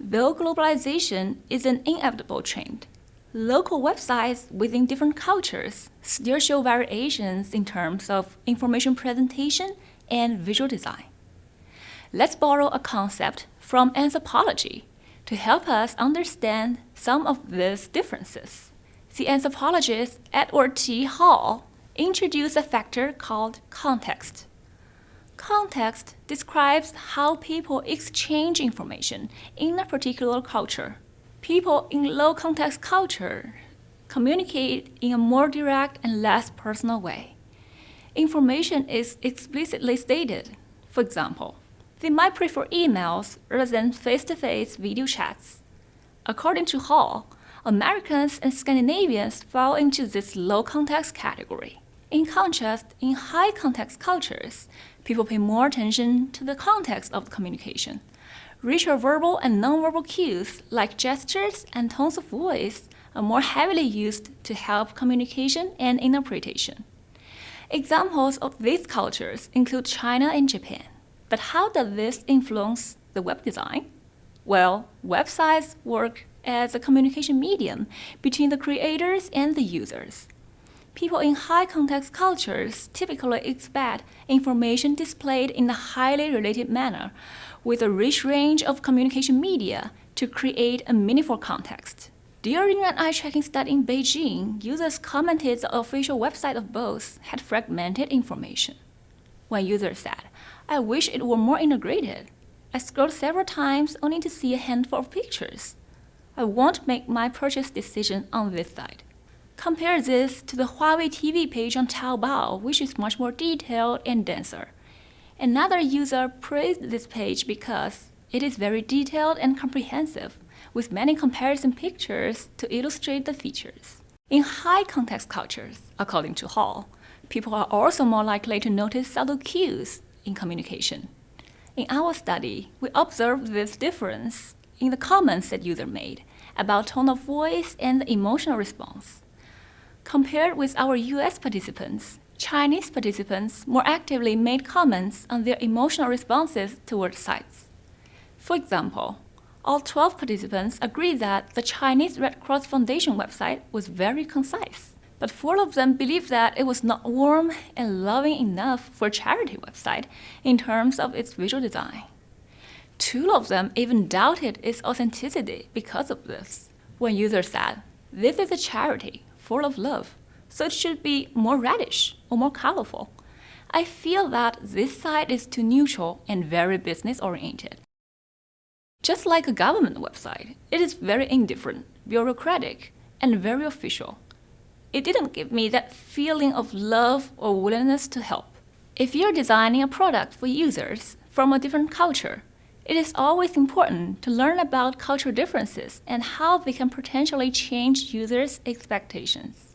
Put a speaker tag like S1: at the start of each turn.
S1: Though globalization is an inevitable trend, local websites within different cultures still show variations in terms of information presentation and visual design. Let's borrow a concept from anthropology to help us understand some of these differences. The anthropologist Edward T. Hall introduced a factor called context. Context describes how people exchange information in a particular culture. People in low-context culture communicate in a more direct and less personal way. Information is explicitly stated. For example, they might prefer emails rather than face-to-face video chats. According to Hall, Americans and Scandinavians fall into this low-context category. In contrast, in high-context cultures, people pay more attention to the context of the communication. Richer verbal and nonverbal cues, like gestures and tones of voice, are more heavily used to help communication and interpretation. Examples of these cultures include China and Japan. But how does this influence the web design? Well, websites work as a communication medium between the creators and the users. People in high-context cultures typically expect information displayed in a highly related manner, with a rich range of communication media to create a meaningful context. During an eye-tracking study in Beijing, users commented the official website of both had fragmented information. One user said, "I wish it were more integrated. I scrolled several times only to see a handful of pictures. I won't make my purchase decision on this site." Compare this to the Huawei TV page on Taobao, which is much more detailed and denser. Another user praised this page because it is very detailed and comprehensive, with many comparison pictures to illustrate the features. In high-context cultures, according to Hall, people are also more likely to notice subtle cues in communication. In our study, we observed this difference in the comments that users made about tone of voice and the emotional response. Compared with our US participants, Chinese participants more actively made comments on their emotional responses toward sites. For example, all 12 participants agreed that the Chinese Red Cross Foundation website was very concise, but 4 of them believed that it was not warm and loving enough for a charity website in terms of its visual design. 2 of them even doubted its authenticity because of this. One user said, "This is a charity full of love, so it should be more reddish or more colorful. I feel that this site is too neutral and very business-oriented." Just like a government website, it is very indifferent, bureaucratic, and very official. It didn't give me that feeling of love or willingness to help. If you're designing a product for users from a different culture, it is always important to learn about cultural differences and how they can potentially change users' expectations.